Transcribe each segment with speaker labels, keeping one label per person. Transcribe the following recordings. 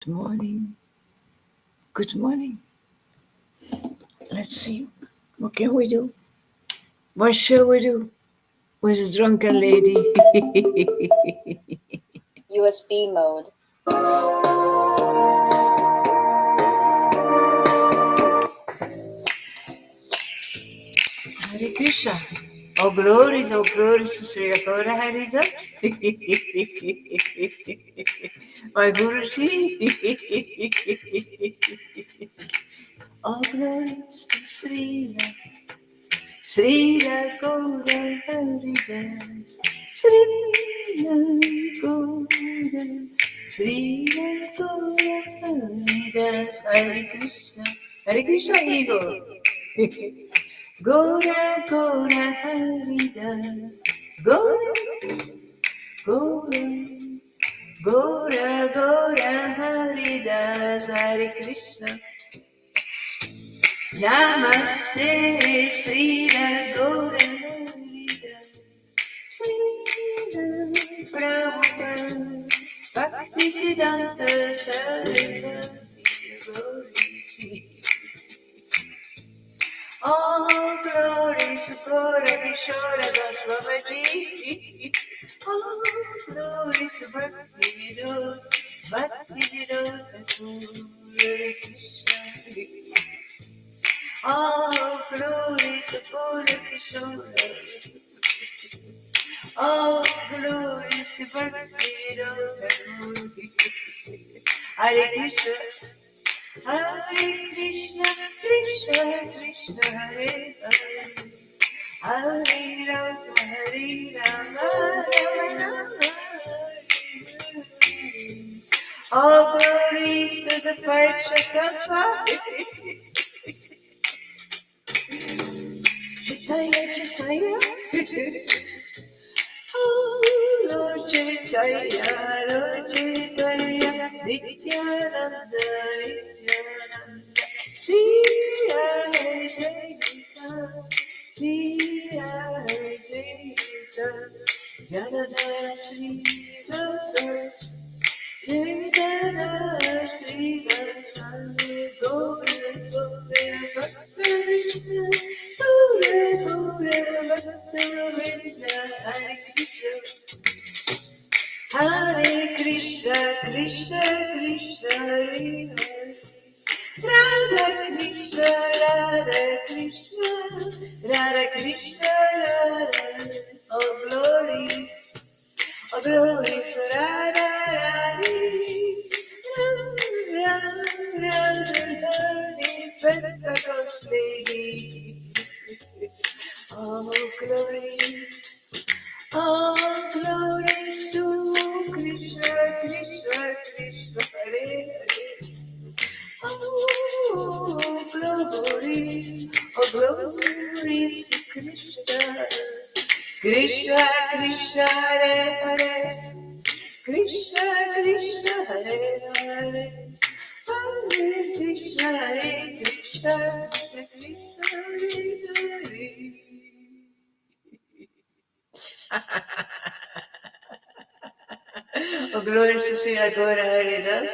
Speaker 1: Good morning. Good morning. Let's see. What can we do? What shall we do with a drunken lady?
Speaker 2: USB mode.
Speaker 1: Hare Krishna. All glories to Sri Akora Haridas. My Guruji. All glories to Sri Sri Akora Haridas. Sri Akora. Sri Akora Haridas. Hare Krishna. Hare Krishna, Igor. Gora, Gora, Haridas. Gora, Gora, Gora, Gora, Haridas. Hare Krishna. Namaste, Srila Gora, Haridas. Srila Prabhupada. Bhakti Siddhanta Saraswati Gauri. All glories to Gora Kishora Daswamaji. All glories to Bhakti Vinod, Bhakti Vinod Thakur Krishna. All glories to Gora Kishora. All glories to Bhakti Vinod Thakur. Hare Krishna. Hare Krishna, Krishna Krishna, Hare Hare, Hare Rama, Hare Rama, Rama Rama, Hare Hare. All glories to the Parshatatvati. Chaitanya, Chaitanya. Oh, Lord Chaitanya, Lord Chaitanya, Nityananda, Nityananda, Shri Hare Jayita, Shri Hare Jayita, Janadara Shri Vasa, Janadara Shri Vasa, Gora Gora Bhakta Vrinda, Gora Gora Bhakta Vrinda, Hare Krishna. Hare Krishna, Krishna Krishna, Hare Hare, Radha Krishna, Radha Krishna, Radha Krishna, Radha. All glories, all glories, Radha Radhe, Radha Radha Radhe, Pentecost lady. All glories. All glories to Krishna, Krishna, Krishna, Hare Hare. Oh, glories to Krishna. Krishna, Krishna, Hare Hare. Krishna, Krishna, Hare Hare. Hare Krishna, Hare Krishna, Krishna Krishna, Hare Hare. Oh, glories to Sri Agora Haridas.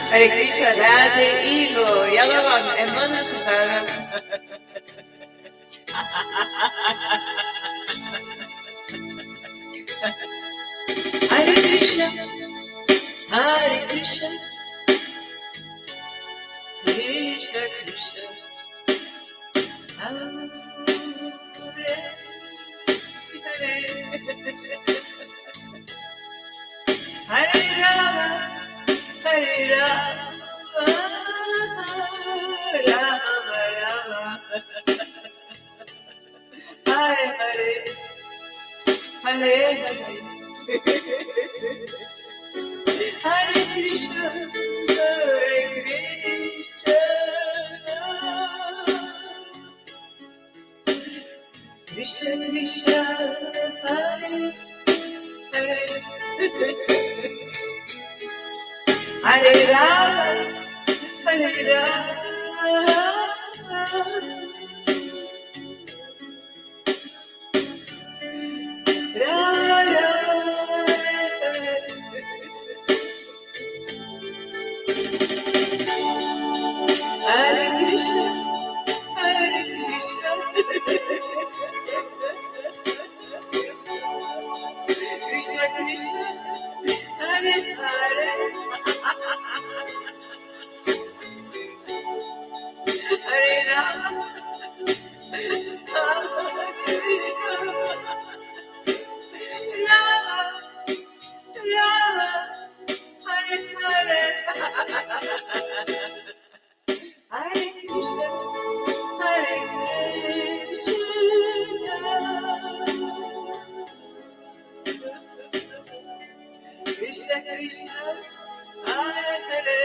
Speaker 1: Hare Krishna, Radhe, Ivo, Yalavan, and Madhusudanan. Hare Krishna, Hare Krishna, Krishna Krishna, Hare Hare, Hare Rama, Hare Rama, Rama Rama, Hare Hare, Hare Hare, Hare Krishna, Hare Krishna, Krishna Krishna, Hare Hare, Hare Rama, Hare Rama, Krishna, Hare Hare,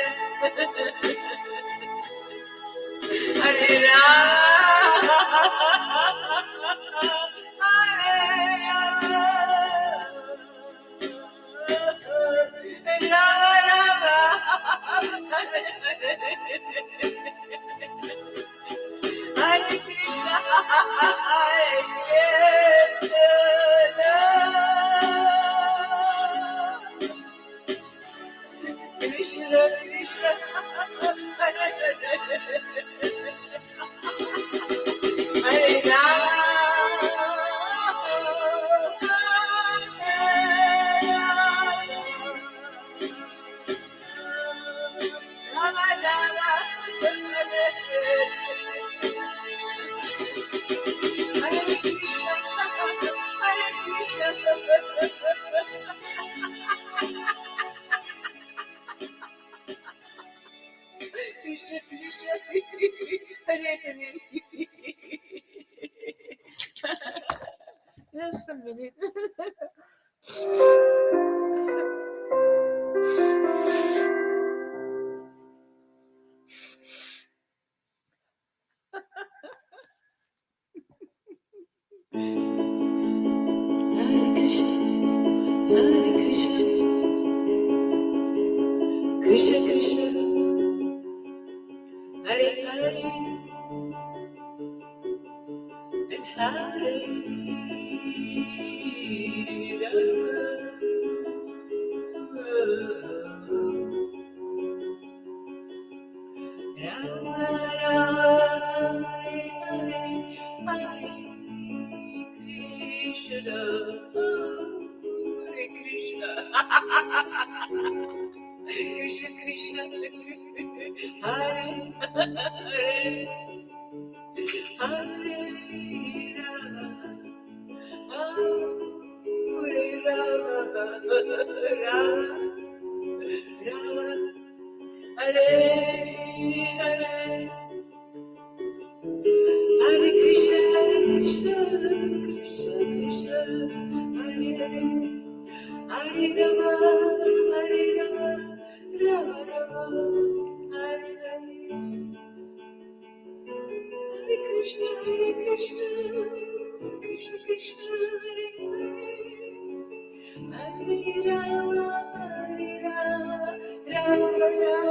Speaker 1: Hare Rama, Hare Rama, Rama Rama, Hare Hare, Hare Krishna, Hare Krishna, Krishna Krishna, Hare Hare, Hare Rama, Rama Rama, Hare Krishna, Hare Krishna, Krishna Krishna, Hare Hare. Just a minute. Hare Krishna, Hare Krishna, Krishna Krishna, Hare Hare, and Hare Rama, Rama Rama, Hare Hare, Krishna, Hare Krishna, Krishna Krishna, Hare Hare, Hare Rama, Hare Rama, Rama Rama, Hare Hare, Hare Krishna, Krishna Krishna, Hare Hare, Hare Rama, Hare Rama, Rama Rama, Hare Hare, Hare Krishna, Krishna Krishna, Hare Hare, Hare Rama, Hare Rama, Rama Rama,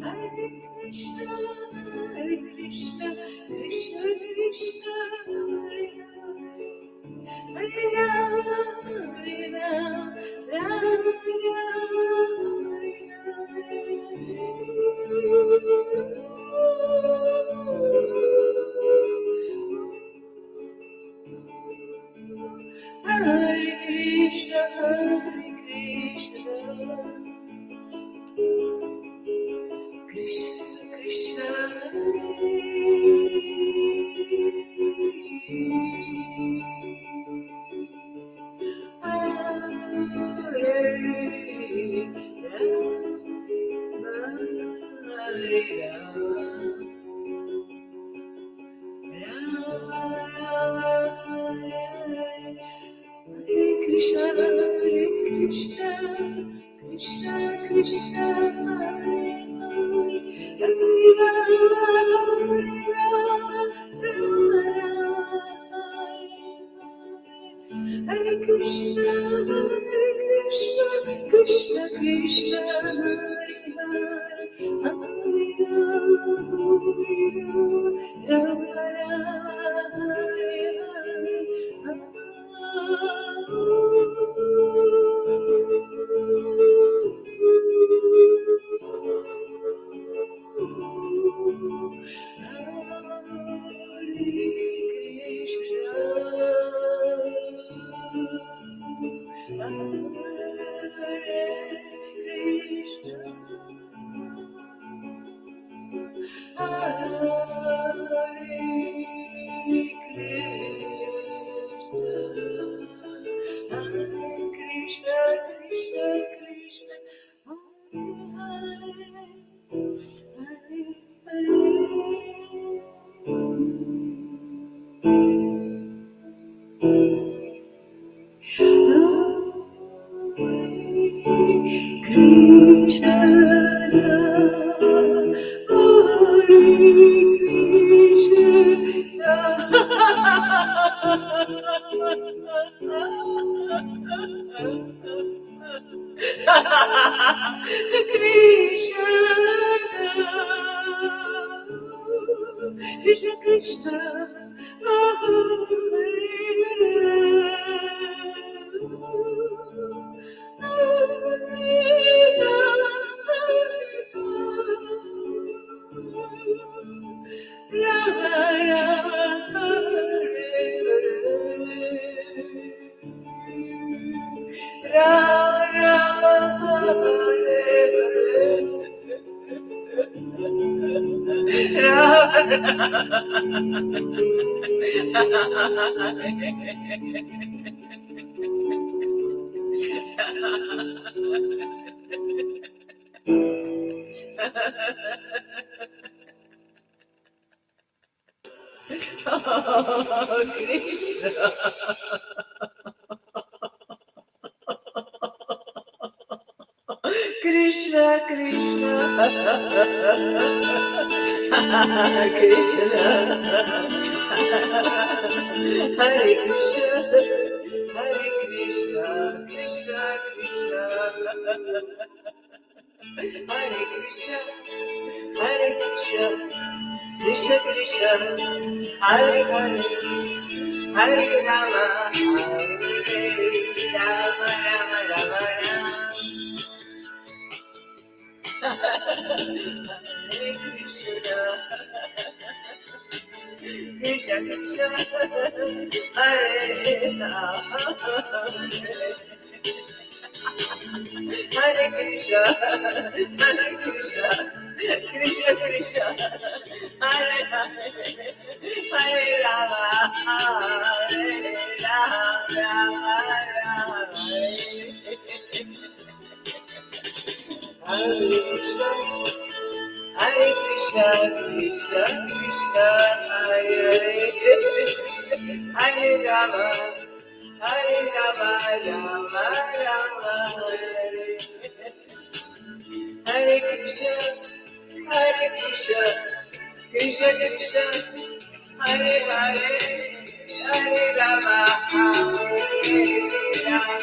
Speaker 1: Hare Hare, Hare Krishna, Krishna Krishna, Hare Hare, Hare Rama, Rama Rama, Hare Krishna, Krishna Krishna, Hare Krishna, Krishna Krishna, Hare Hare, Hare Rama, Rama Rama, Hare Krishna, Krishna Krishna, Hare Hare, Hare Rama, Rama Hare Krishna Krishna Krishna Krishna Krishna Hare Krishna Hare Krishna Krishna Krishna Hare Krishna Hare Krishna Krishna Krishna Hare Hare Hare Rama Hare Rama Rama Rama Rama Hare Krishna Krishna Krishna Hare Rama Hare Krishna Krishna Krishna Hare Hare Hare Rama Rama Rama Hare Hare Krishna Krishna Krishna Hare Hare Hare Rama Rama Rama Hare Krishna Krishna Krishna Hare Hare Hare Rama Hare Krishna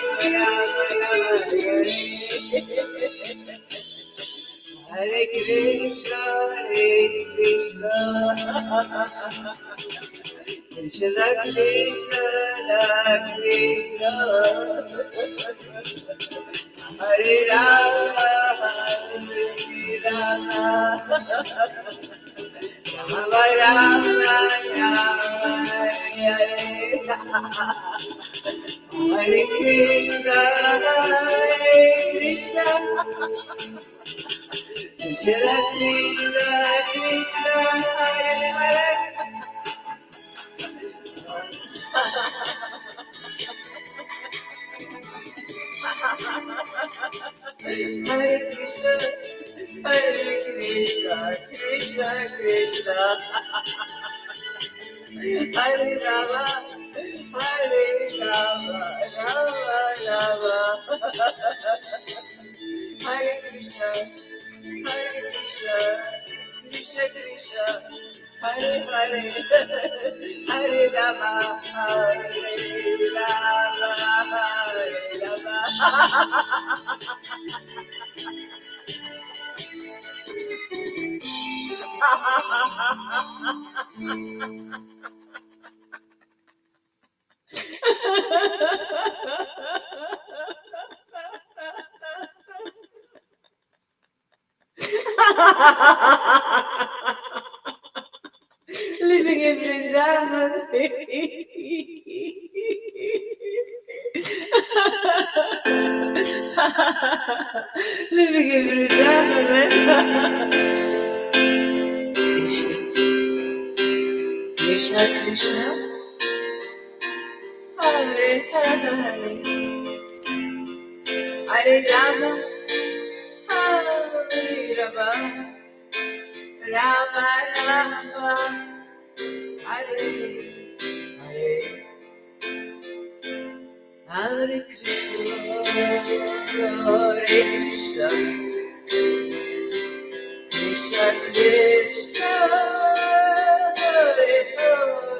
Speaker 1: Krishna Krishna Krishna Hare Rama Rama Rama Hare Krishna Krishna Krishna Krishna Hare Hare Hare Krishna Krishna Krishna Hare Rama Rama Rama Hare Krishna Krishna Krishna Hare Hare Hare Rama Rama Living in Vrindavan. Living in Vrindavan. Krishna Krishna Hare Hare Hare Rama Hare Rama Rama Rama Hare Hare Hare Krishna Krishna Krishna Hare Hare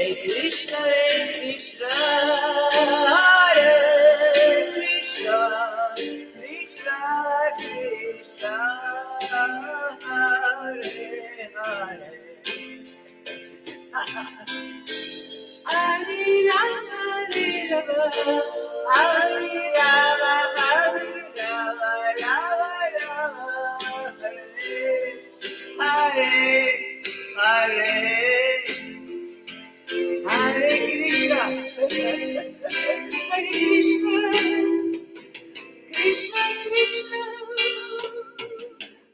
Speaker 1: Krishna, Hare Krishna, Krishna Krishna, Hare Hare. Hare Rama, Hare Rama, Hare Rama, Rama Rama, Hare Hare, Hare Krishna, Hare Krishna, Krishna Krishna,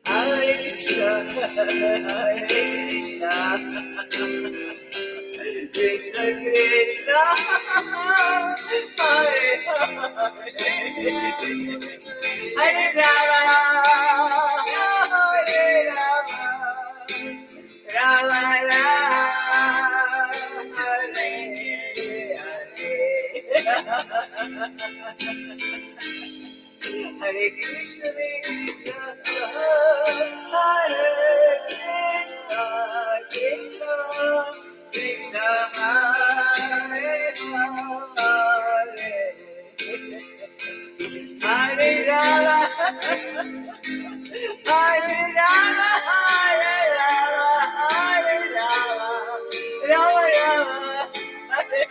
Speaker 1: Hare Krishna, Hare Krishna, Krishna Krishna, Hare Hare, Hare Rama, Hare Rama, Rama Rama, Hare Hare. Hare Krishna, Hare Krishna, Krishna Krishna, Hare Hare, Hare Rama, Hare Rama, Hare Rama, Hare Rama, Rama Rama, Hare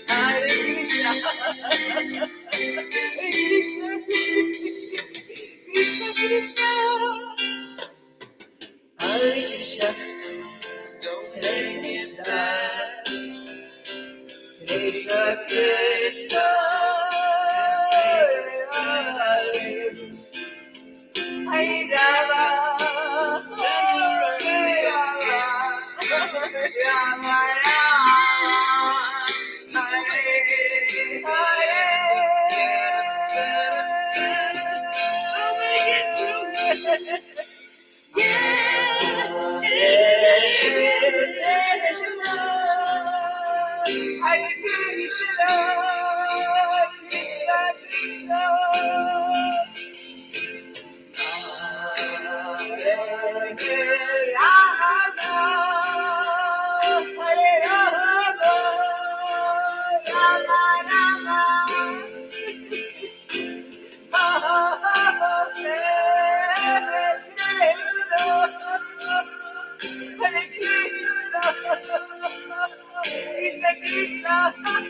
Speaker 1: Hare Krishna, Krishna Krishna, Krishna Hare Krishna, Hare Krishna, Krishna Krishna, Hare Rama, Hare Rama, Rama Rama, Hare Hare. Hare Krishna, Krishna Krishna, Hare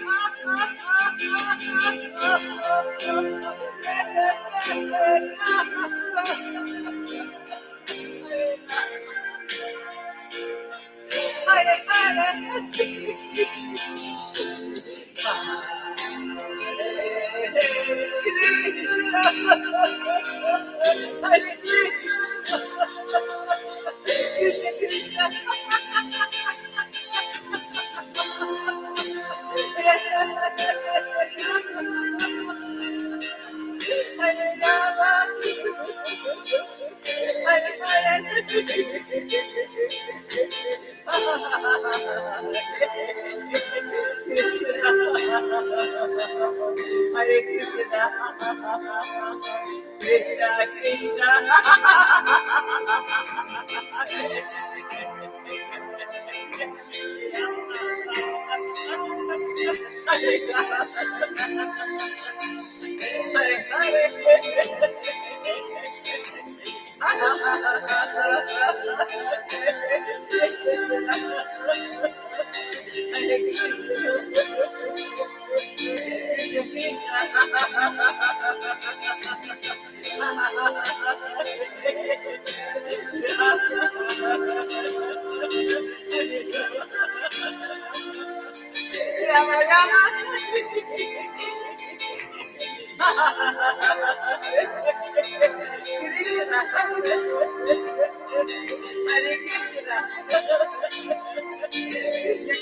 Speaker 1: Rama, Hare Rama, Rama Rama, Hare Krishna, Krishna Krishna, Hare Hare, Krishna Hare Rama, Hare Hare, Hare Krishna, Krishna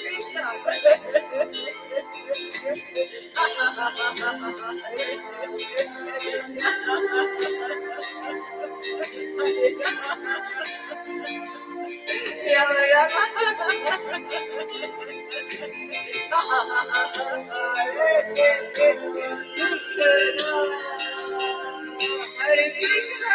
Speaker 1: Krishna, Hare Hare, Rama Rama, Krishna, Hare Krishna, Krishna Krishna, Hare Krishna,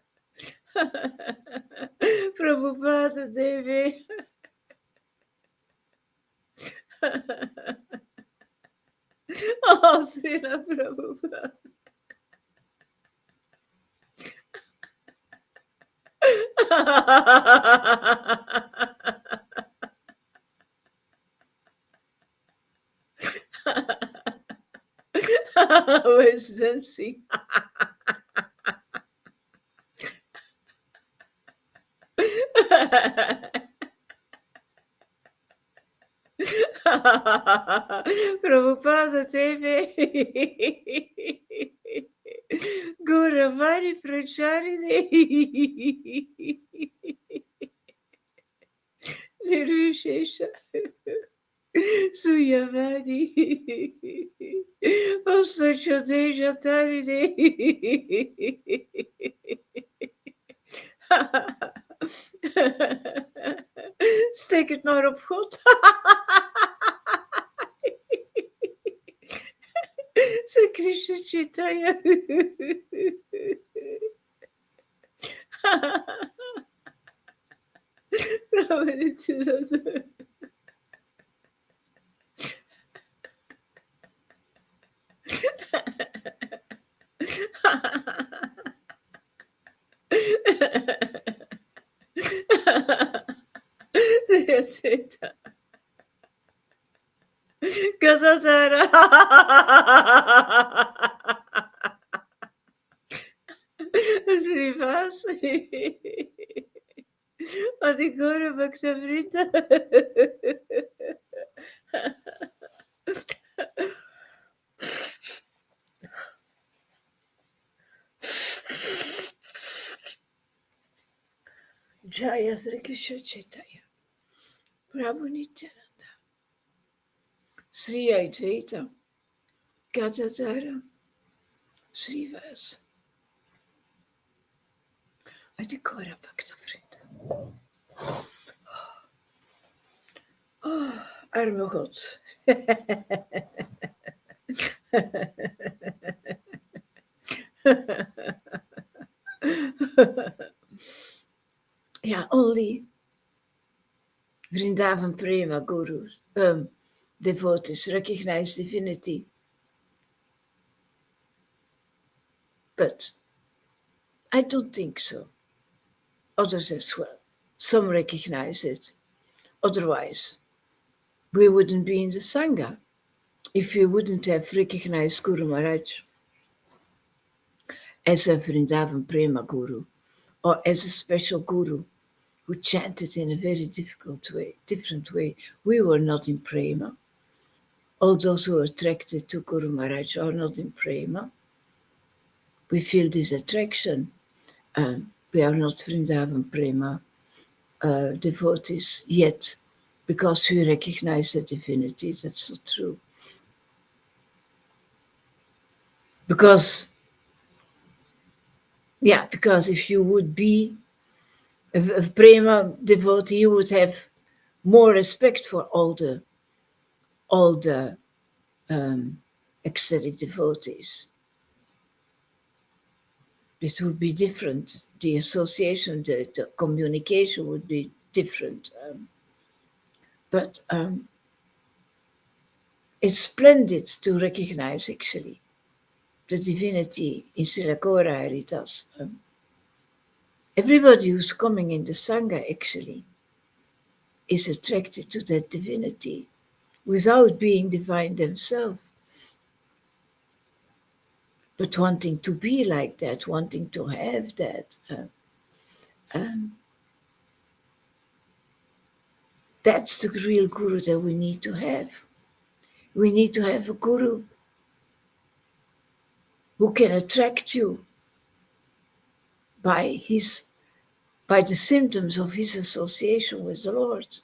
Speaker 1: Prabhupada Devi. Oh, Srila Prabhupada. Wisdom see. Prabhupada TV. Guravani Pracharini. Nirvishesha. Suyavani. Osachadeja Tarini. Steek het maar op God. Ze Krishna Chaitanya. Gadadara. Srivas. Adhikura Bhakta Vrita. Jaya Sri Krishna Chaitanya. Prabhu Nityananda. Sri Advaita. Gadadara. Srivas. Adhikura Bhakta Vrita. Oh, arme God. Yeah, only Vrindavan Prema gurus, devotees recognize divinity. But I don't think so. Others as well. Some recognize it. Otherwise, we wouldn't be in the Sangha if we wouldn't have recognized Guru Maharaj as a Vrindavan Prema guru or as a special guru who chanted in a very different way. We were not in Prema. All those who are attracted to Guru Maharaj are not in Prema. We feel this attraction. We are not Vrindavan Prema devotees yet because we recognize the divinity. That's not true. Because if you would be a Prema devotee, you would have more respect for all the ecstatic devotees. It would be different. The association, the communication would be different. But it's splendid to recognize actually the divinity in Srila Gaura Haridas. Everybody who's coming in the Sangha actually is attracted to that divinity without being divine themselves, but wanting to be like that, wanting to have that. That's the real guru that we need to have. We need to have a guru who can attract you by the symptoms of his association with the Lord.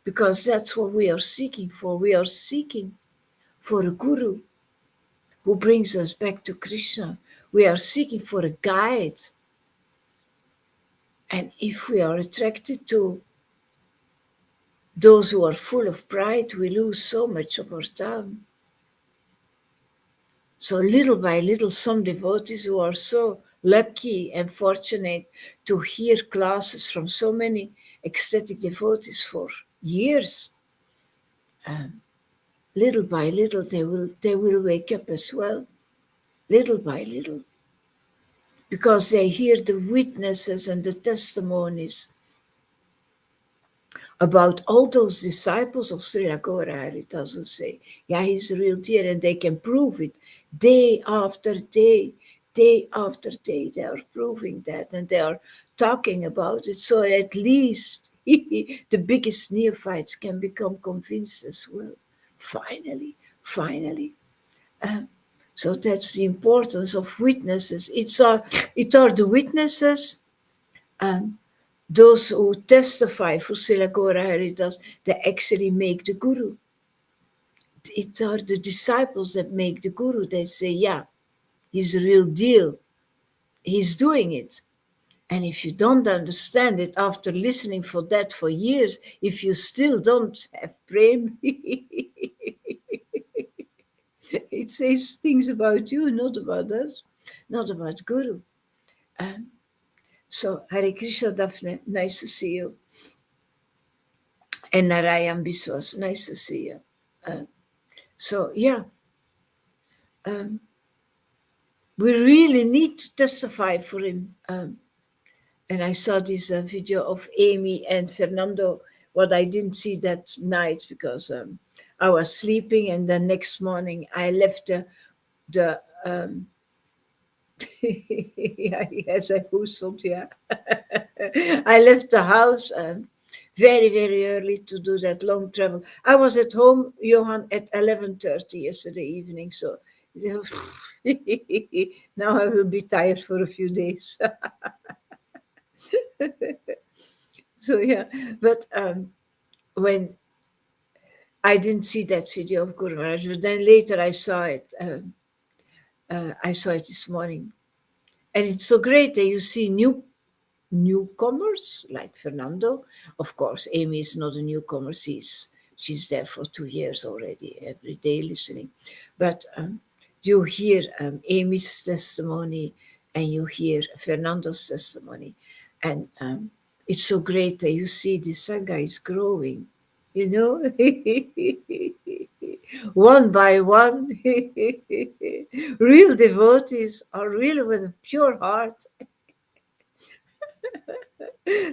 Speaker 1: Because that's what we are seeking for. We are seeking for a guru who brings us back to Krishna. We are seeking for a guide. And if we are attracted to those who are full of pride, we lose so much of our time. So little by little, some devotees who are so lucky and fortunate to hear classes from so many ecstatic devotees for years. Little by little, they will wake up as well, little by little, because they hear the witnesses and the testimonies about all those disciples of Sri Haridas who say, yeah, he's the real deal, and they can prove it day after day, day after day. They are proving that, and they are talking about it. So at least the biggest neophytes can become convinced as well. Finally, finally. So that's the importance of witnesses. It are the witnesses, um, those who testify for Silagora Haridas, that actually make the guru. It are the disciples that make the guru. They say, yeah, he's the real deal. He's doing it. And if you don't understand it after listening for that for years, if you still don't have prem, it says things about you, not about us, not about guru. Um, so Hare Krishna, Daphne, nice to see you. And Narayan Biswas, nice to see you. Uh, so yeah, um, we really need to testify for him. And I saw this video of Amy and Fernando. What I didn't see that night because I was sleeping, and the next morning I left the yeah, yes, I whistled, yeah. I left the house very, very early to do that long travel. I was at home, Johan, at 11:30 yesterday evening. So you know, now I will be tired for a few days. So yeah, but when I didn't see that video of Guru Maharaj, but then later I saw it. I saw it this morning, and it's so great that you see newcomers like Fernando. Of course, Amy is not a newcomer. She's there for 2 years already, every day listening. But you hear Amy's testimony and you hear Fernando's testimony. And it's so great that you see the Sangha is growing, you know, one by one. Real devotees are really with a pure heart,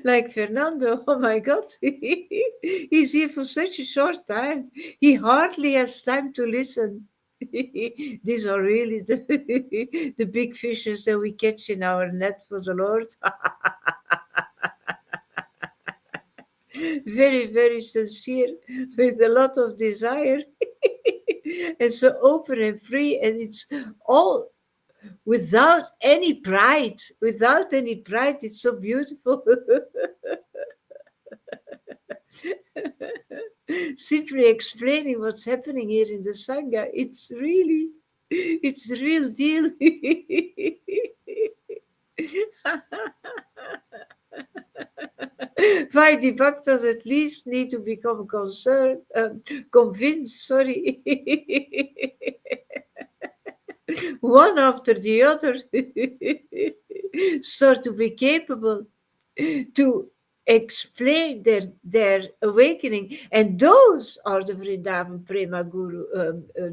Speaker 1: like Fernando. Oh my God, he's here for such a short time. He hardly has time to listen. These are really the big fishes that we catch in our net for the Lord. Very, very sincere, with a lot of desire, and so open and free, and it's all without any pride. Without any pride, it's so beautiful. Simply explaining what's happening here in the Sangha, it's the real deal. Why the bhaktas at least need to become convinced, sorry, one after the other, start to be capable to explain their awakening. And those are the Vrindavan Prema Guru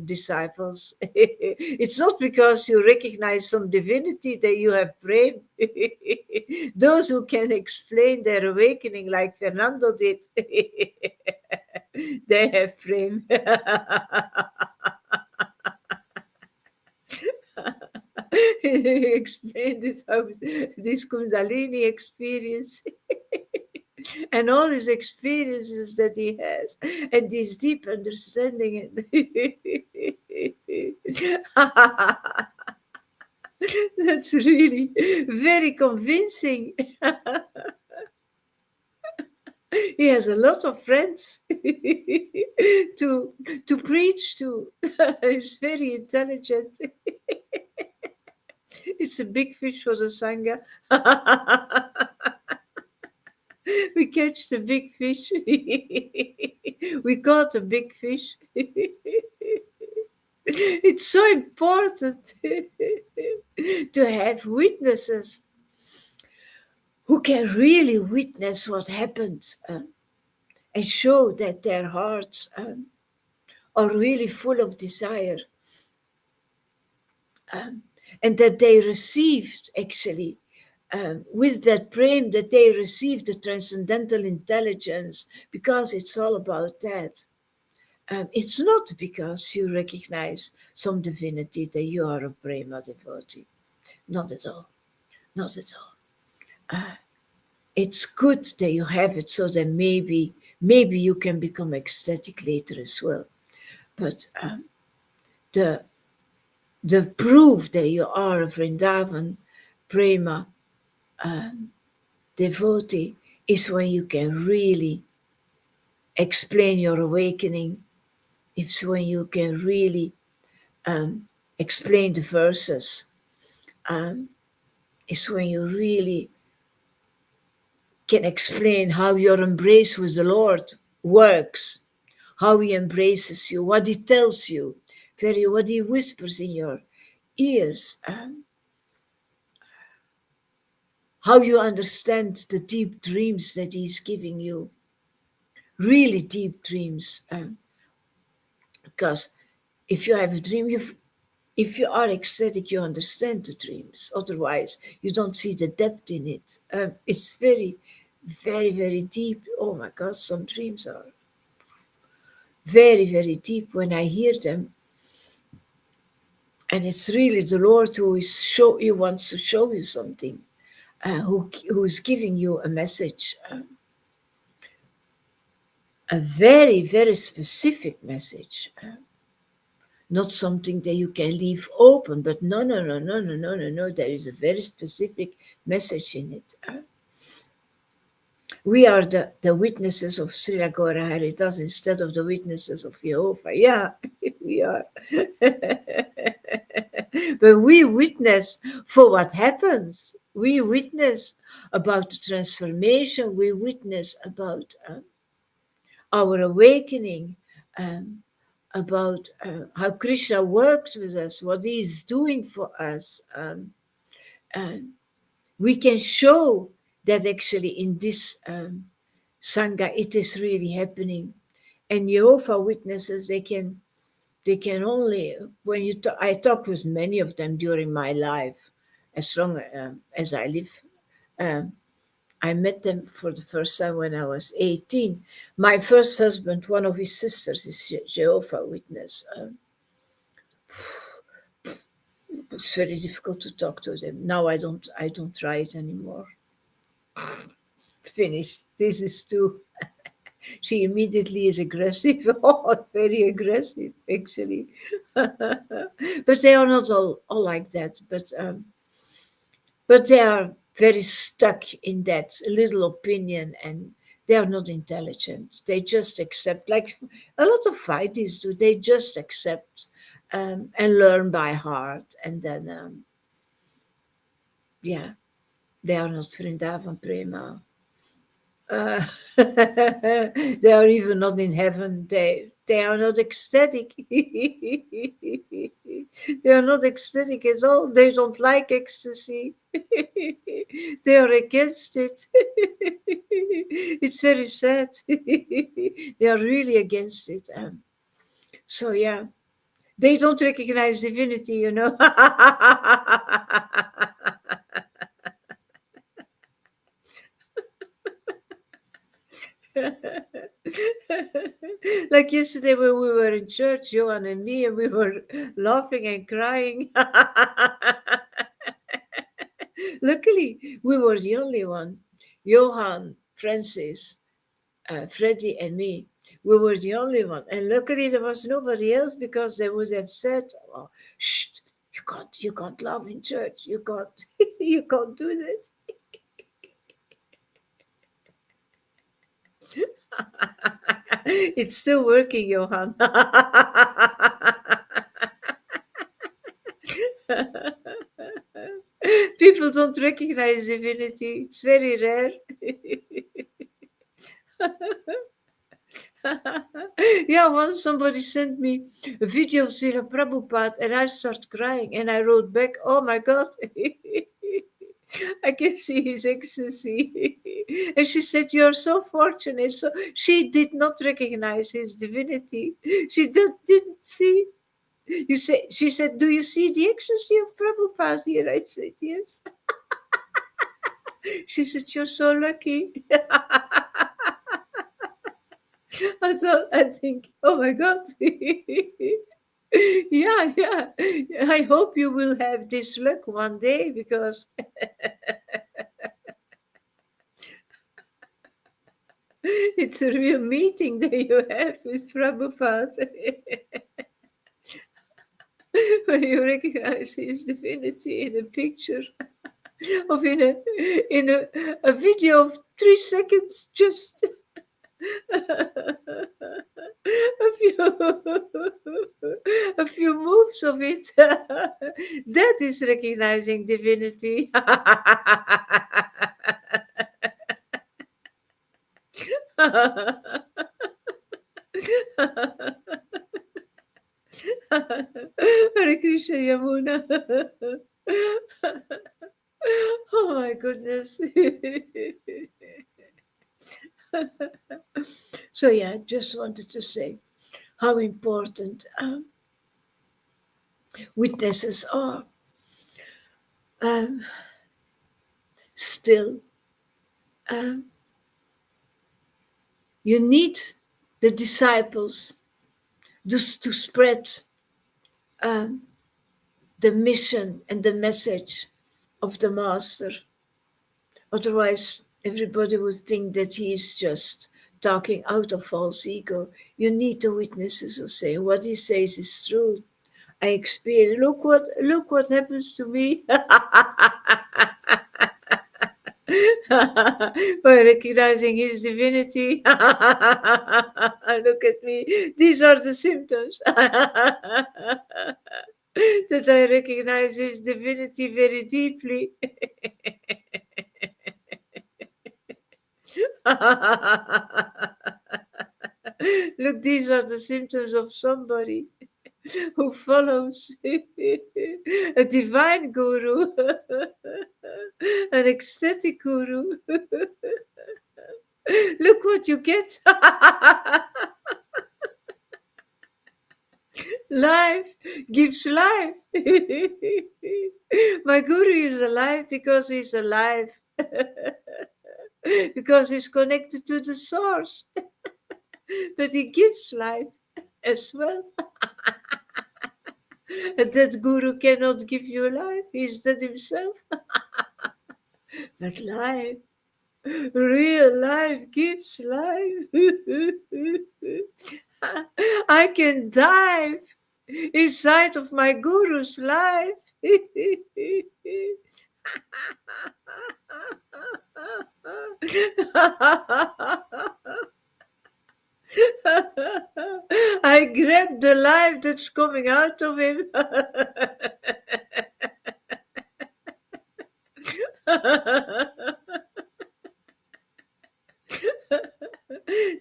Speaker 1: disciples. It's not because you recognize some divinity that you have prema. Those who can explain their awakening like Fernando did, they have prema. He explained it how this Kundalini experience and all his experiences that he has and this deep understanding. That's really very convincing. He has a lot of friends to preach to. He's very intelligent. It's a big fish for the Sangha. We catch the big fish. We caught a big fish. It's so important. to have witnesses who can really witness what happened and show that their hearts are really full of desire, and that they received actually with that praying, that they received the transcendental intelligence, because it's all about that. It's not because you recognize some divinity that you are a prema devotee. Not at all. Not at all. It's good that you have it, so that maybe you can become ecstatic later as well. But the the proof that you are a Vrindavan prema devotee is when you can really explain your awakening. It's when you can really explain the verses. It's when you really can explain how your embrace with the Lord works, how He embraces you, what He tells you, what He whispers in your ears, how you understand the deep dreams that He's giving you, really deep dreams. Because if you have a dream, if you are ecstatic, you understand the dreams. Otherwise, you don't see the depth in it. It's very, very, very deep. Oh my God, some dreams are very, very deep when I hear them. And it's really the Lord He wants to show you something, who is giving you a message, a very, very specific message. Not something that you can leave open, but no, no, no, no, no, no, no, no. There is a very specific message in it. We are the witnesses of Srila Gaura Haridas instead of the witnesses of Jehovah. Yeah, we are. But we witness for what happens. We witness about the transformation. We witness about our awakening, um, about how Krishna works with us, what He is doing for us. And we can show that actually in this Sangha it is really happening. And Jehovah Witnesses, they can only, when I talk with many of them during my life, as long as I live. I met them for the first time when I was 18. My first husband, one of his sisters, is Jehovah Witness. It's very difficult to talk to them. Now I don't try it anymore. Finished. This is too. She immediately is aggressive. Oh, very aggressive, actually. But they are not all like that. But they are very stuck in that little opinion, and they are not intelligent. They just accept, like a lot of fighters do. They just accept and learn by heart, and then yeah, they are not Vrindavan Prema. They are even not in heaven. They are not ecstatic. They are not ecstatic at all. They don't like ecstasy. They are against it. It's very sad. They are really against it. So yeah, they don't recognize divinity, you know. Like yesterday when we were in church, Johan and me, and we were laughing and crying. Luckily, we were the only one. Johan, Francis, Freddie, and me. We were the only one. And luckily there was nobody else, because they would have said, oh, shh, you can't laugh in church. You can't you can't do that. It's still working, Johan. People don't recognize divinity. It's very rare. Yeah, once somebody sent me a video of Srila Prabhupada and I started crying and I wrote back, oh my God, I can see his ecstasy. And she said, you're so fortunate. So she did not recognize his divinity. She didn't see. She said, do you see the ecstasy of Prabhupada here? I said, yes. She said, you're so lucky. I think, oh my God. Yeah. I hope you will have this luck one day because it's a real meeting that you have with Prabhupada. When you recognize his divinity in a picture of in a video of 3 seconds, just a few a few moves of it. That is recognizing divinity. Hare Krishna Yamuna. Oh my goodness. So yeah, I just wanted to say how important witnesses are. Still, um, you need the disciples just to spread um, the mission and the message of the master. Otherwise, everybody would think that he is just talking out of false ego. You need the witnesses who say what he says is true. I experience. Look what happens to me. By recognizing his divinity. Look at me. These are the symptoms. That I recognize his divinity very deeply. Look, these are the symptoms of somebody who follows a divine guru, an ecstatic guru. Look what you get. Life gives life. My guru is alive because he's alive. Because he's connected to the source. But he gives life as well. And that guru cannot give you life. He's dead himself. But life, real life gives life. I can dive inside of my guru's life. I grab the life that's coming out of him.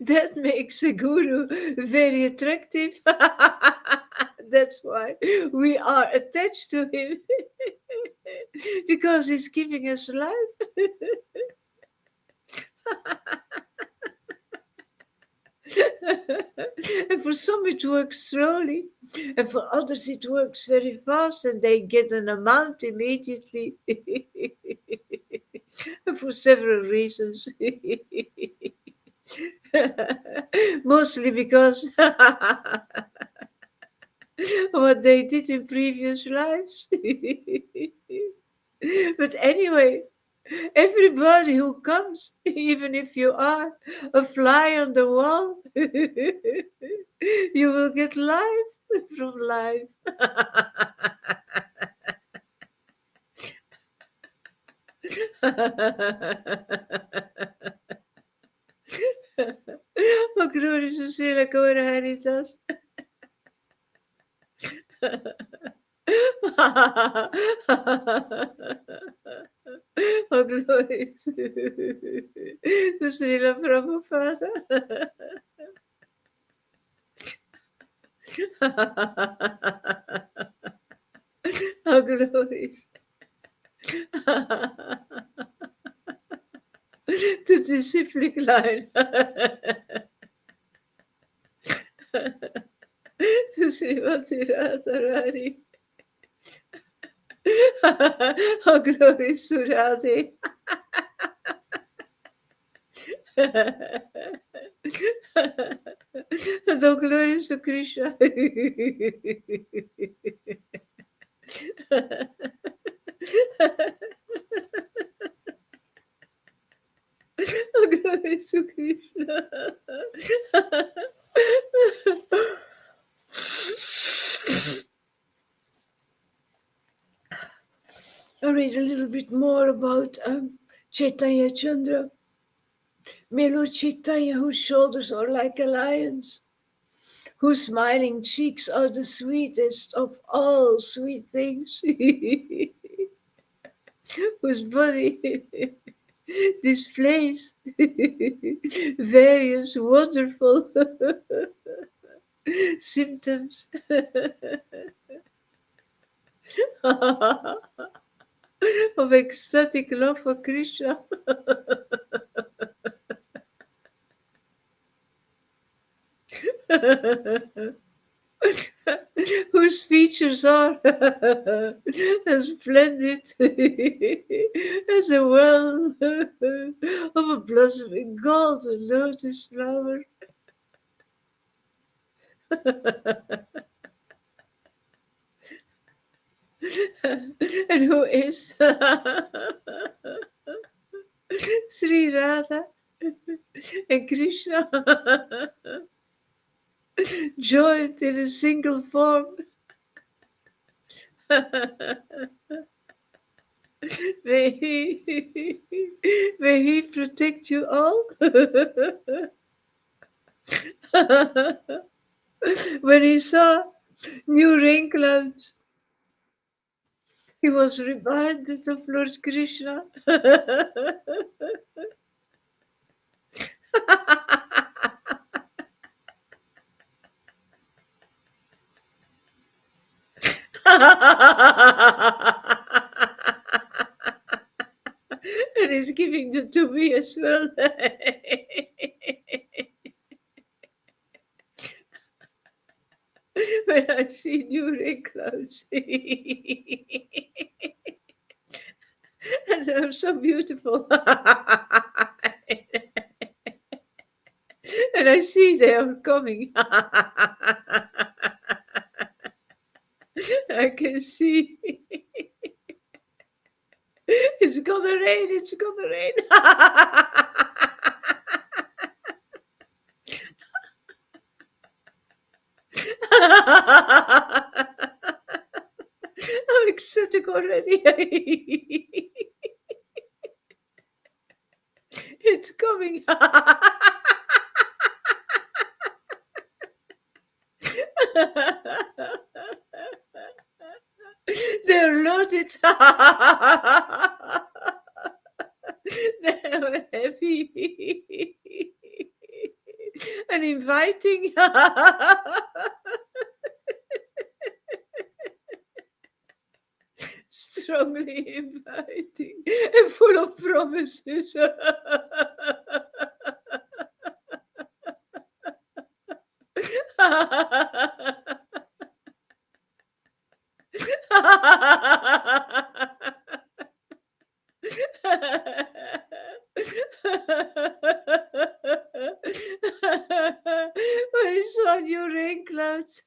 Speaker 1: That makes a guru very attractive. That's why we are attached to him. Because he's giving us life. And for some it works slowly, and for others it works very fast, and they get an amount immediately. For several reasons. Mostly because what they did in previous lives. But anyway, everybody who comes, even if you are a fly on the wall, you will get life from life. Oh, glory to Srila Gaura Haridas. Oh, glory to Srila Prabhupada. How glorious. To the civic line. To Srimati Radharani. How glorious to Radhe. How glorious to Krishna. How glorious to Krishna. I'll read a little bit more about Chaitanya Chandra. May Lord Chaitanya, whose shoulders are like a lion's, whose smiling cheeks are the sweetest of all sweet things, whose body displays various wonderful symptoms of ecstatic love for Krishna. Whose features are as splendid as a well of a blossoming golden lotus flower. And who is Sri Radha and Krishna joined in a single form. May he protect you all. When he saw new rain clouds, he was reminded of Lord Krishna. And he's giving them to me as well. When I see new rain clouds. And they're so beautiful. And I see they are coming. I can see. It's gonna rain, it's gonna rain. I'm ecstatic already. It's coming. They're loaded. They're heavy and inviting. Strongly inviting and full of promises. When he saw new rain clouds.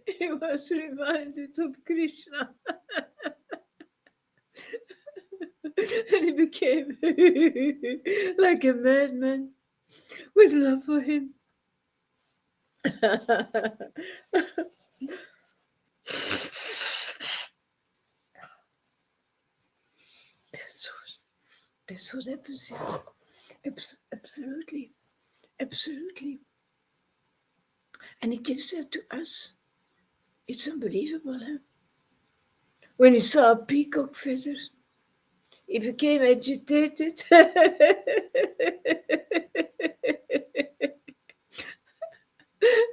Speaker 1: He was reminded of Krishna. And he became like a madman with love for him. That's what happens here. Absolutely. Absolutely. And he gives that to us. It's unbelievable, huh? When he saw a peacock feather, he became agitated.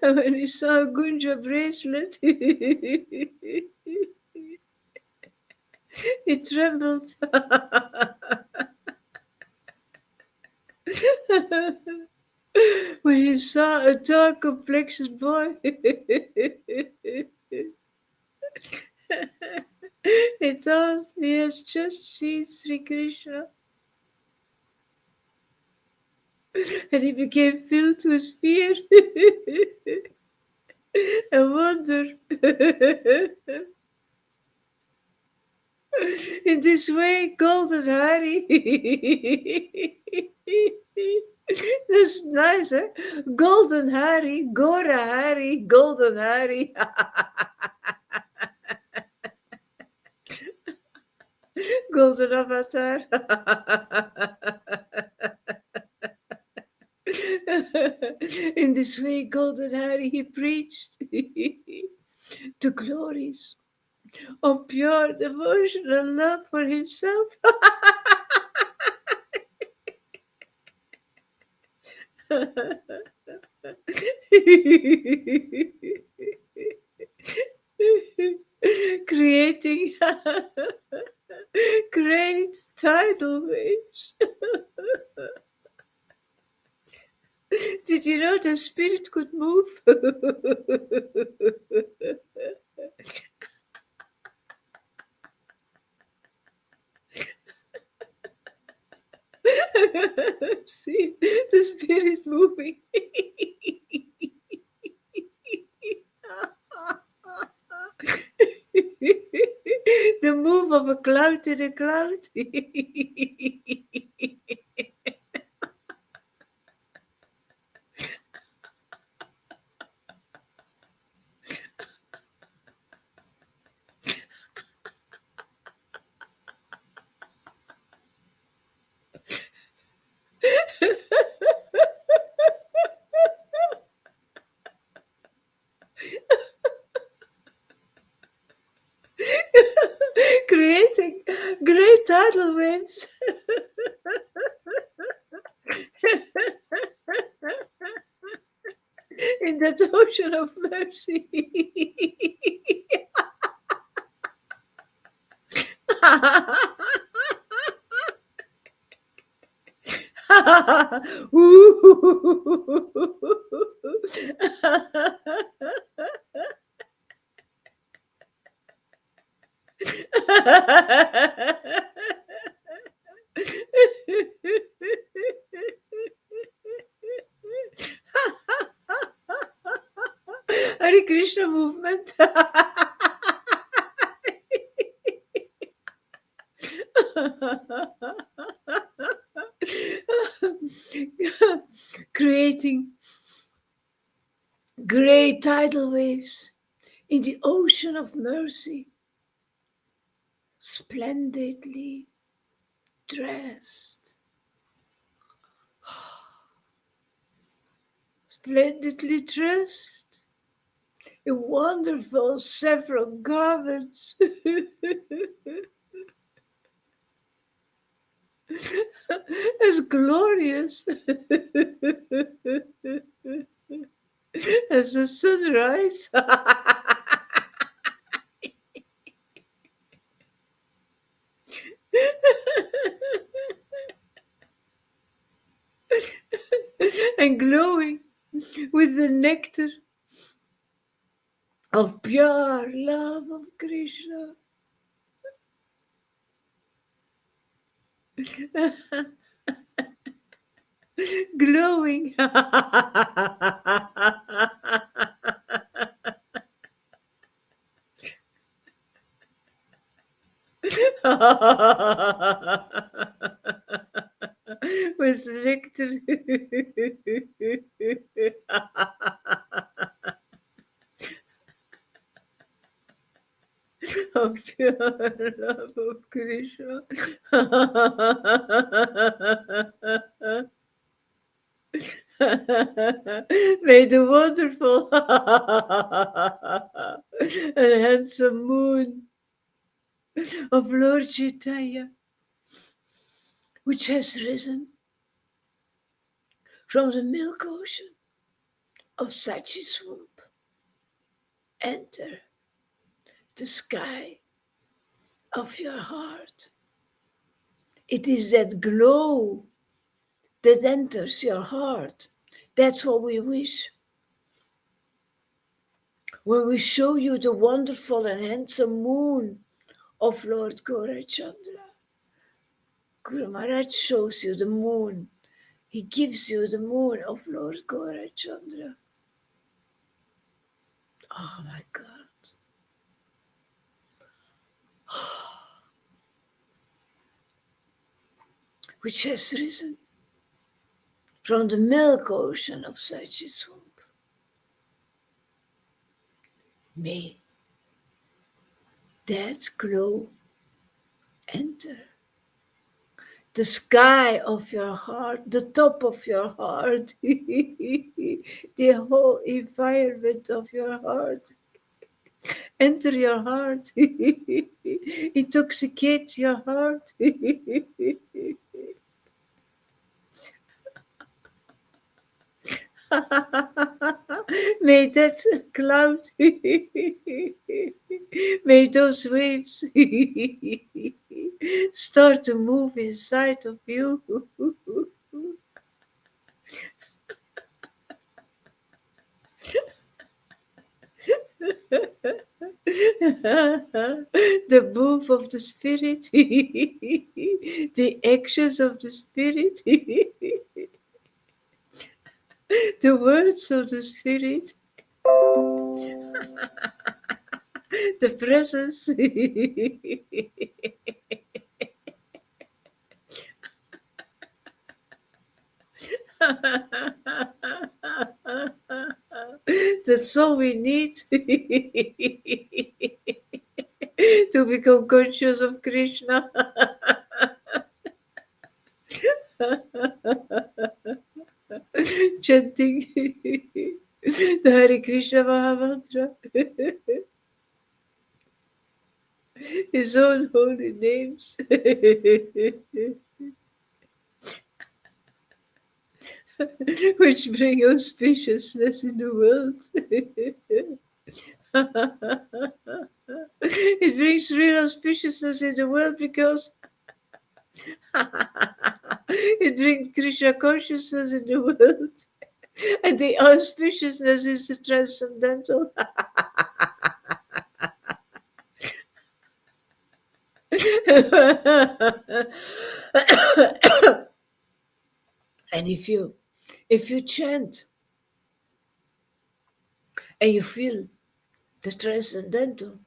Speaker 1: And when he saw a Gunja bracelet, he trembled. When he saw a tall, complexioned boy, he thought he has just seen Sri Krishna, and he became filled with fear and wonder. In this way, Golden Harry. That's nice, eh? Golden Harry, Gora Harry, Golden Harry. Golden Avatar. In this way, Golden Harry, he preached the glories of pure devotional love for himself. Creating great tidal waves. Did you know the spirit could move? See the spirit moving. The move of a cloud in a cloud. Creating great tidal waves. In that ocean of mercy. Hare Krishna movement. Creating great tidal waves in the ocean of mercy, splendidly dressed, splendidly dressed in wonderful several garments. As glorious as the sunrise. And glowing with the nectar of pure love of Krishna. Glowing. With nectar of pure love of Krishna. May the wonderful and handsome moon of Lord Chaitanya which has risen from the milk ocean of Sachi swamp, enter the sky of your heart. It is that glow that enters your heart. That's what we wish. When we show you the wonderful and handsome moon of Lord Gaurachandra, Guru Maharaj shows you the moon. He gives you the moon of Lord Gaurachandra. Oh my God. Which has risen from the milk ocean of Sachi swamp. May that glow enter the sky of your heart, the top of your heart, the whole environment of your heart. Enter your heart, intoxicate your heart. May that cloud, may those waves start to move inside of you. The move of the spirit, the actions of the spirit, the words of the spirit, the presence. That's all we need to become conscious of Krishna. Chanting the Hare Krishna Mahamantra, his own holy names, which bring auspiciousness in the world. It brings real auspiciousness in the world because it brings Krishna consciousness in the world. And the auspiciousness is the transcendental. And if you chant and you feel the transcendental,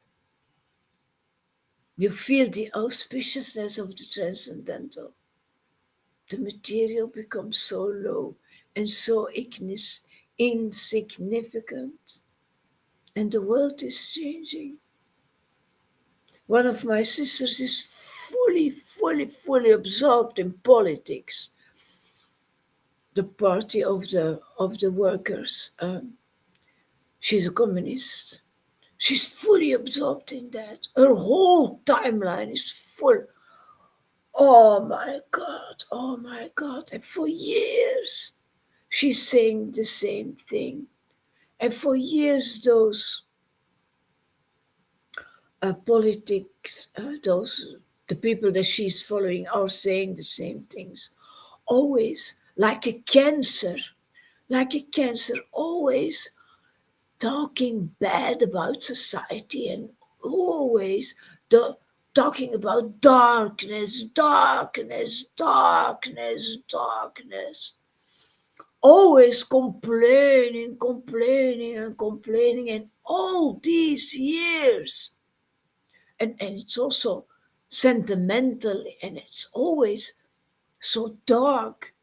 Speaker 1: you feel the auspiciousness of the transcendental, the material becomes so low and so insignificant, and the world is changing. One of my sisters is fully absorbed in politics, the party of the workers. She's a communist. She's fully absorbed in that. Her whole timeline is full. Oh my God, oh my God. And for years, she's saying the same thing. And for years, those politics, the people that she's following are saying the same things. Always like a cancer, always talking bad about society and always talking about darkness, darkness, darkness, darkness. Always complaining, complaining, and complaining, and all these years. And it's also sentimental, and it's always so dark.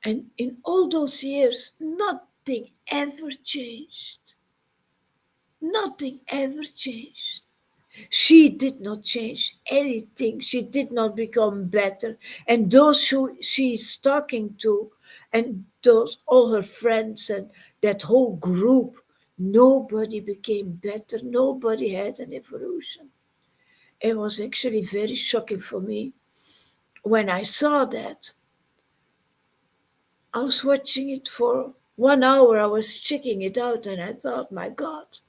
Speaker 1: And in all those years, nothing ever changed. Nothing ever changed. She did not change anything. She did not become better. And those who she's talking to, and those all her friends and that whole group, nobody became better. Nobody had an evolution. It was actually very shocking for me when I saw that, I was watching it for 1 hour. I was checking it out, and I thought, my God,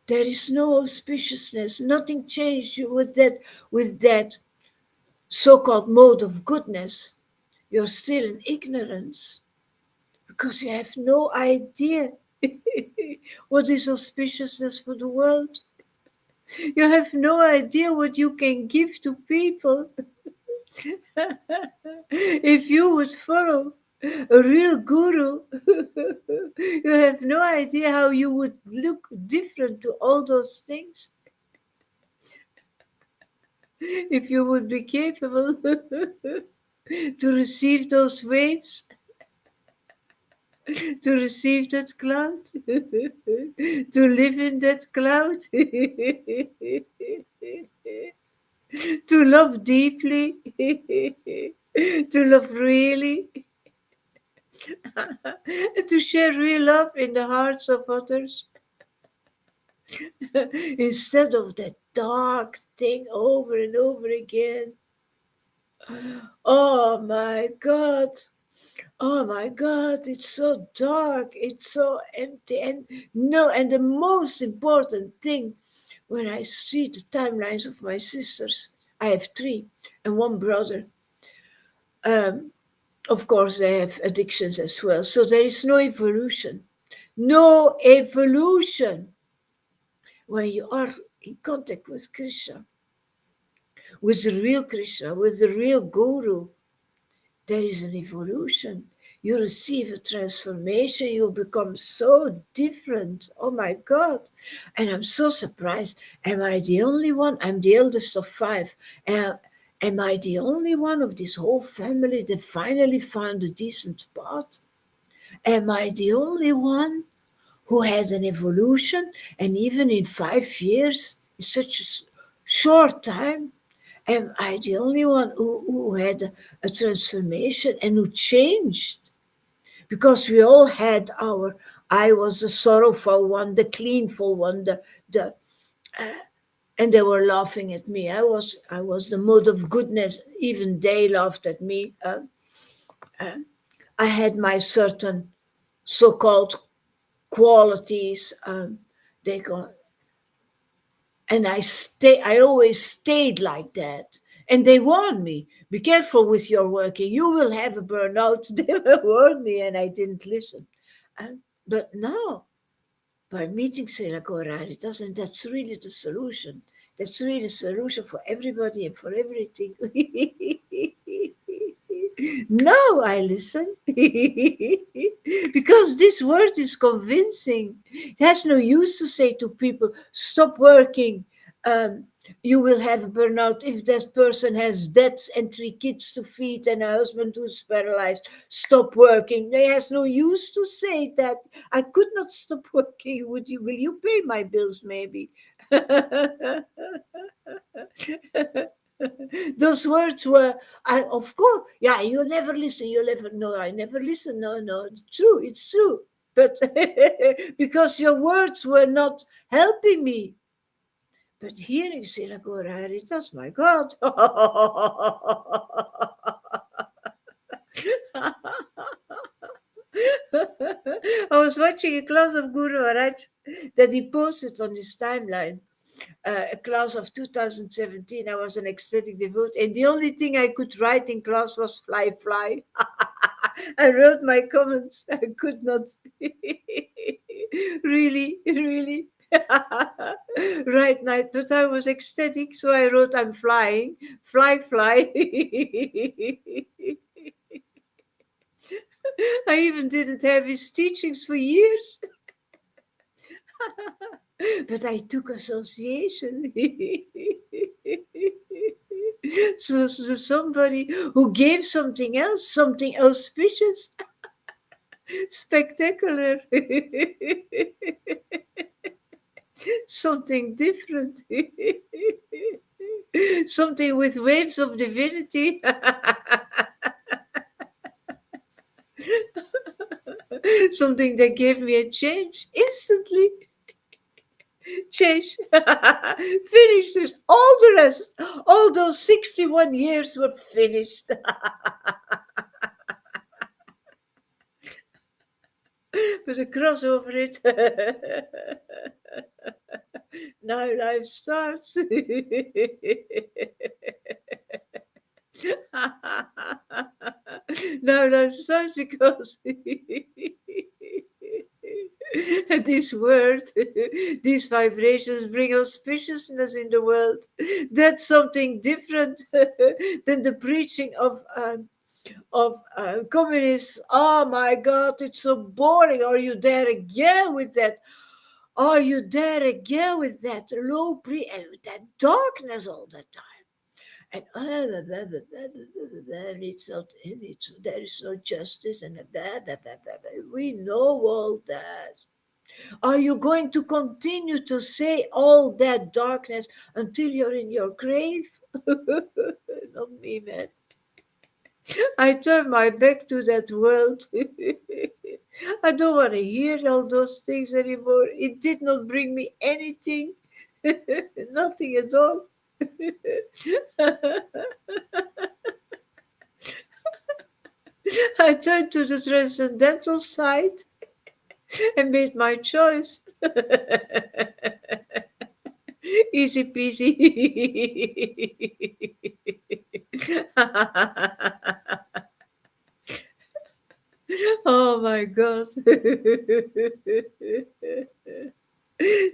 Speaker 1: there is no auspiciousness. Nothing changed with that so-called mode of goodness. You're still in ignorance because you have no idea what is auspiciousness for the world. You have no idea what you can give to people. If you would follow a real guru, you have no idea how you would look different to all those things if you would be capable to receive those waves, to receive that cloud, to live in that cloud, to love deeply, to love really, to share real love in the hearts of others instead of that dark thing over and over again. Oh my God. Oh my God, it's so dark, it's so empty. And no, and the most important thing, when I see the timelines of my sisters, I have three and one brother. Um, of course, they have addictions as well. So there is no evolution. No evolution. When you are in contact with Krishna, with the real Krishna, with the real Guru, there is an evolution. You receive a transformation. You become so different. Oh my God. And I'm so surprised. Am I the only one? I'm the eldest of five. Am I the only one of this whole family that finally found a decent path? Am I the only one who had an evolution? And even in 5 years, in such a short time, am I the only one who had a transformation and who changed? Because we all had our, I was the sorrowful one, the cleanful one, the and they were laughing at me. I was the mode of goodness. Even they laughed at me. I had my certain so-called qualities. They go, and I always stayed like that. And they warned me, be careful with your working, you will have a burnout. They warned me and I didn't listen. But now, by meeting Srila Gauraritas, and that's really the solution. That's really the solution for everybody and for everything. Now I listen because this word is convincing. It has no use to say to people, stop working. Um, you will have a burnout if that person has debts and 3 kids to feed and a husband who's paralyzed. Stop working. It has no use to say that. I could not stop working. Will you pay my bills, maybe? Those words were, of course, yeah, you never listen, you never, no, I never listen, no, it's true. But because your words were not helping me. But hearing Siragorari, that's my God. I was watching a class of Guru Maharaj that he posted on his timeline. A class of 2017. I was an ecstatic devotee, and the only thing I could write in class was fly, fly. I wrote my comments. I could not really right night, but I was ecstatic, so I wrote I'm flying, fly, fly. I even didn't have his teachings for years. But I took association. So somebody who gave something else, something auspicious, spectacular, something different, something with waves of divinity, something that gave me a change instantly. Change. Finished with all the rest. All those 61 years were finished. Put a cross over it. Now life starts. Now life starts because this word, these vibrations bring auspiciousness in the world. That's something different than the preaching of communists. Oh my God, it's so boring. Are you there again with that? Are you there again with that low and with that darkness all the time? And it's not, there is no justice, and we know all that. Are you going to continue to say all that darkness until you're in your grave? Not me, man. I turn my back to that world. I don't want to hear all those things anymore. It did not bring me anything. Nothing at all. I turned to the transcendental side and made my choice. Easy peasy. Oh my God.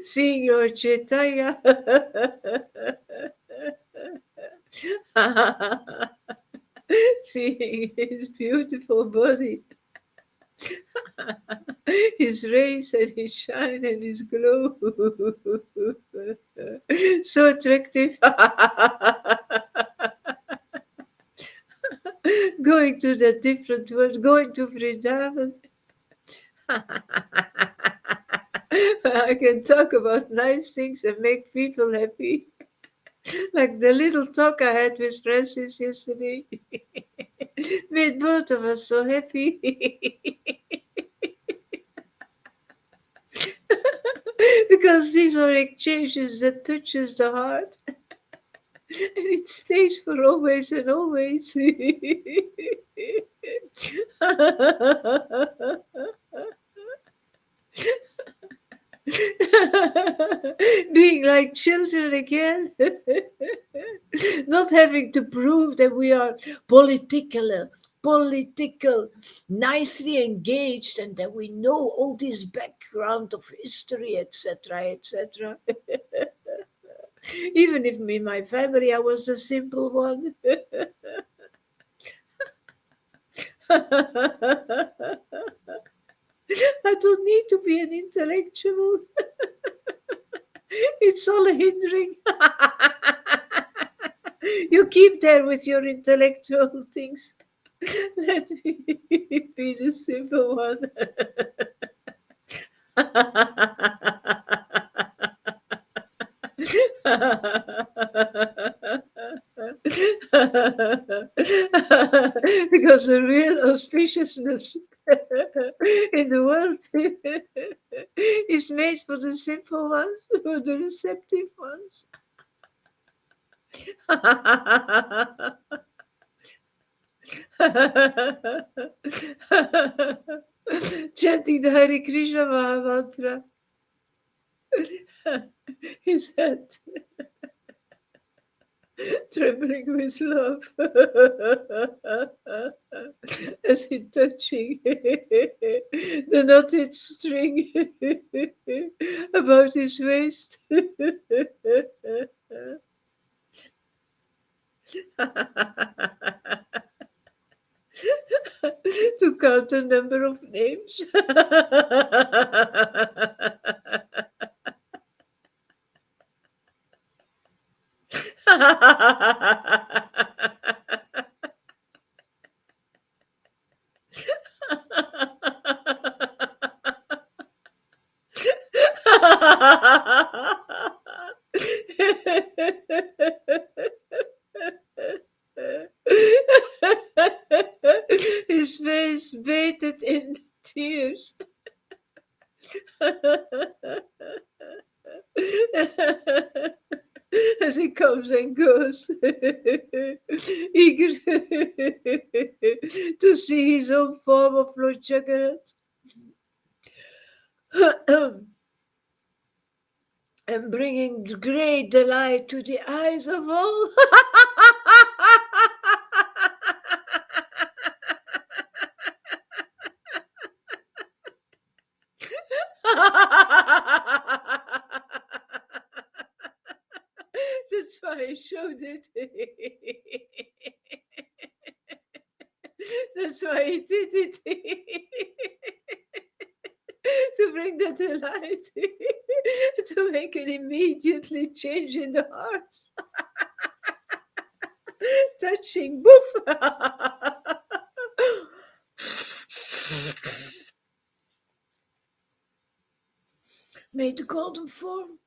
Speaker 1: Seeing your Chaitanya. Seeing his beautiful body, his rays and his shine and his glow. So attractive. Going to the different world, going to Vrindavan. I can talk about nice things and make people happy. Like the little talk I had with Francis yesterday made both of us so happy. Because these are exchanges that touches the heart and it stays for always and always. Being like children again, not having to prove that we are political, nicely engaged, and that we know all this background of history, etc., etc. Even if in my family I was the simple one. I don't need to be an intellectual. It's all hindering. You keep there with your intellectual things. Let me be the simple one. Because the real auspiciousness in the world is made for the simple ones, for the receptive ones. Chanting the Hare Krishna Maha Mantra. His head trembling with love as he touching the knotted string about his waist. To count the number of names. His face bathed in tears. as he comes and goes, eager to see his own form of Lord Juggernaut. And bringing great delight to the eyes of all. That's why I showed it. That's why he did it. To bring the delight, to make an immediately change in the heart. Touching, boof. May the golden form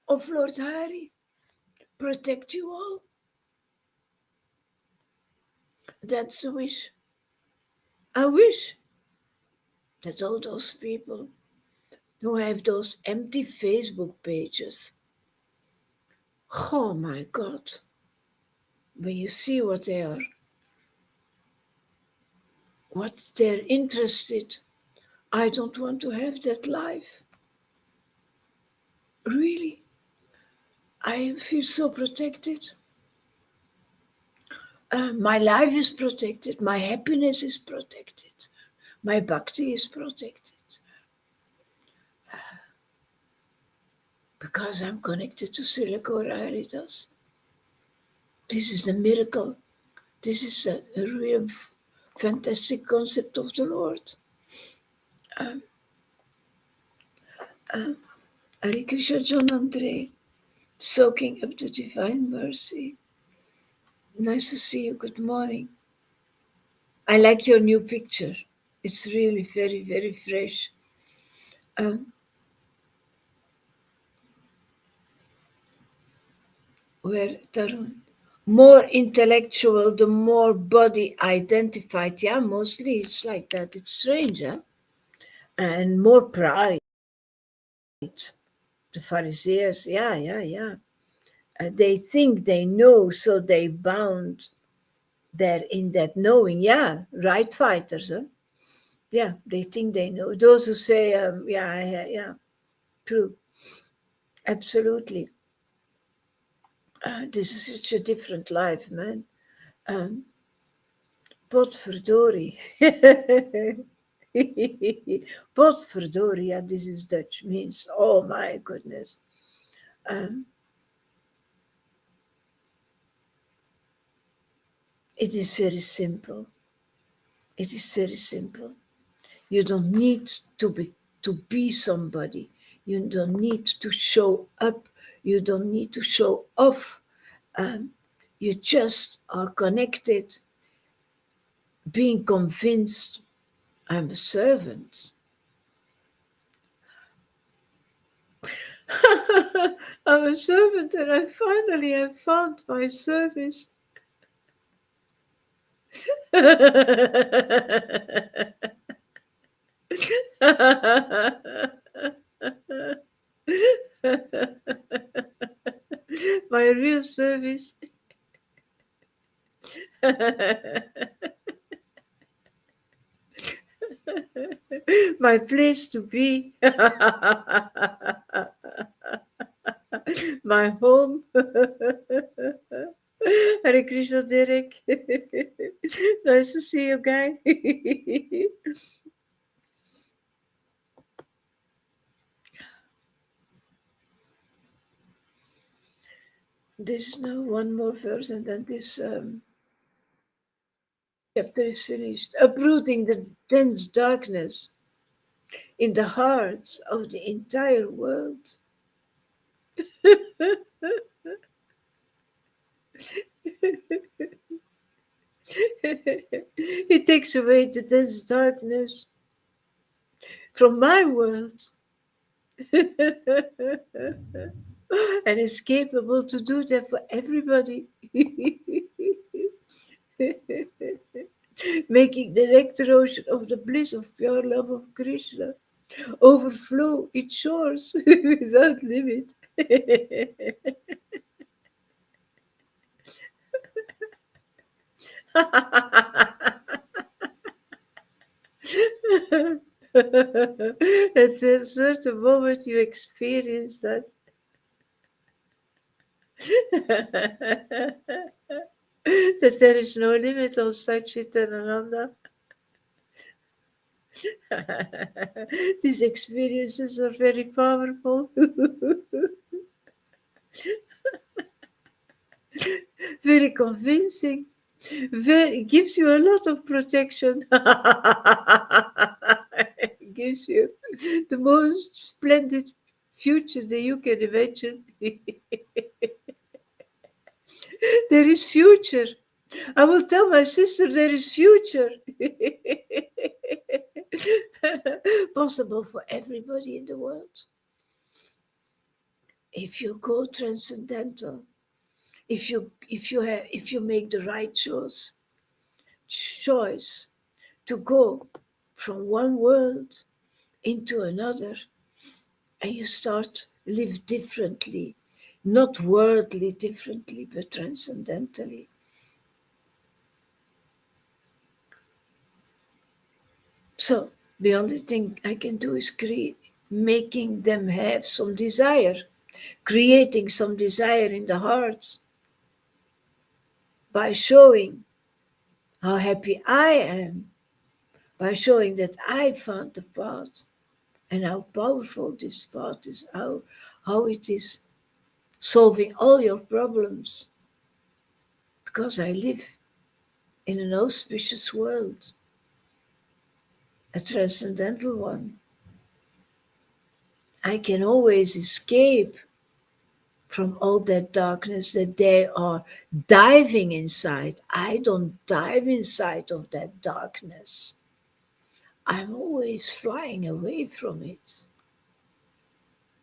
Speaker 1: of Lord Harry protect you all. That's the wish. I wish that all those people who have those empty Facebook pages, oh my God, when you see what they are, what they're interested, I don't want to have that life. Really. I feel so protected. My life is protected. My happiness is protected. My bhakti is protected. Because I'm connected to Srilakora Haridas. This is the miracle. This is a real fantastic concept of the Lord. Hare Krishna, John Andre, soaking up the divine mercy. Nice to see you. Good morning. I like your new picture. It's really very, very fresh. Where Tarun? More intellectual, the more body identified. Yeah, mostly it's like that. It's strange, huh? And more pride. The Pharisees, yeah. They think they know, so they bound there in that knowing. Yeah, right fighters, huh? Yeah, they think they know. Those who say, yeah, true, absolutely. This is such a different life, man. Potverdorie. Potverdorie, yeah, this is Dutch, means, oh my goodness. It is very simple. It is very simple. You don't need to be somebody. You don't need to show up. You don't need to show off. You just are connected, being convinced I'm a servant. I'm a servant, and I finally have found my service. My real service. My place to be. My home. Hare Krishna, Derek. Nice to see you, guy. This is now one more verse, and then this chapter is finished. Uprooting the dense darkness in the hearts of the entire world. It takes away the dense darkness from my world. And is capable to do that for everybody. Making the nectar ocean of the bliss of pure love of Krishna overflow its shores without limit. At a certain moment you experience that. That there is no limit on Satchitananda. These experiences are very powerful, very convincing, very gives you a lot of protection. Gives you the most splendid future that you can imagine. There is future. I will tell my sister there is future. Possible for everybody in the world. If you go transcendental, if you make the right choice to go from one world into another, and you start live differently, not worldly differently, but transcendentally. So the only thing I can do is making them have some desire, creating some desire in the hearts by showing how happy I am, by showing that I found the path and how powerful this path is, how it is solving all your problems, because I live in an auspicious world, a transcendental one. I can always escape from all that darkness that they are diving inside. I don't dive inside of that darkness. I'm always flying away from it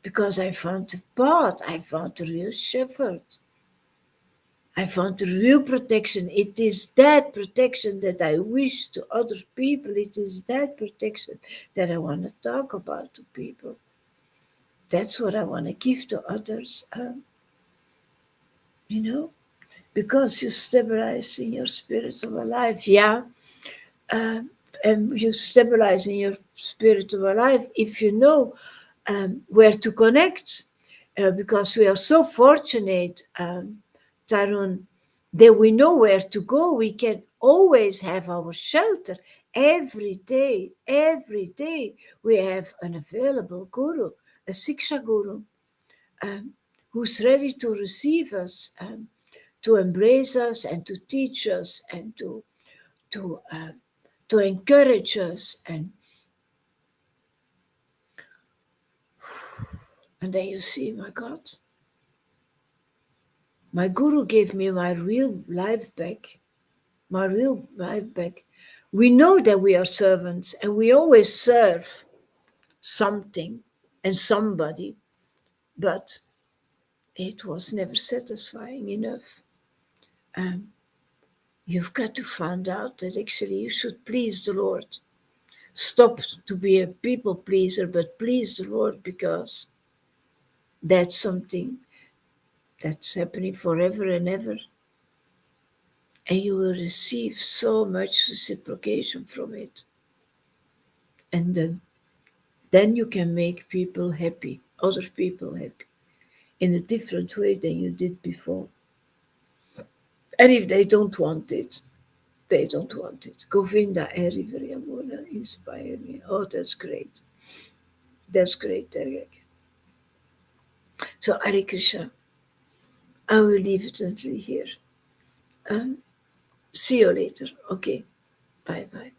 Speaker 1: because I found the path. I found the real shepherd. I found the real protection. It is that protection that I wish to other people. It is that protection that I want to talk about to people. That's what I want to give to others, you know, because you stabilize in your spiritual life. Yeah, uh, and you stabilize in your spiritual life if you know where to connect, because we are so fortunate, Tarun, that we know where to go. We can always have our shelter every day. Every day we have an available guru, a Siksha guru, um, who's ready to receive us, to embrace us and to teach us and to uh, to encourage us. And then you see, my God, my guru gave me my real life back, my real life back. We know that we are servants and we always serve something and somebody, but it was never satisfying enough. Um, you've got to find out that actually you should please the Lord. Stop to be a people pleaser, but please the Lord, because that's something that's happening forever and ever. And you will receive so much reciprocation from it. And then you can make people happy, other people happy, in a different way than you did before. And if they don't want it, they don't want it. Govinda and River Yamuna inspire me. Oh, that's great. That's great, Derek. So, Hare Krishna, I will leave it until here. Um, See you later. Okay. Bye bye.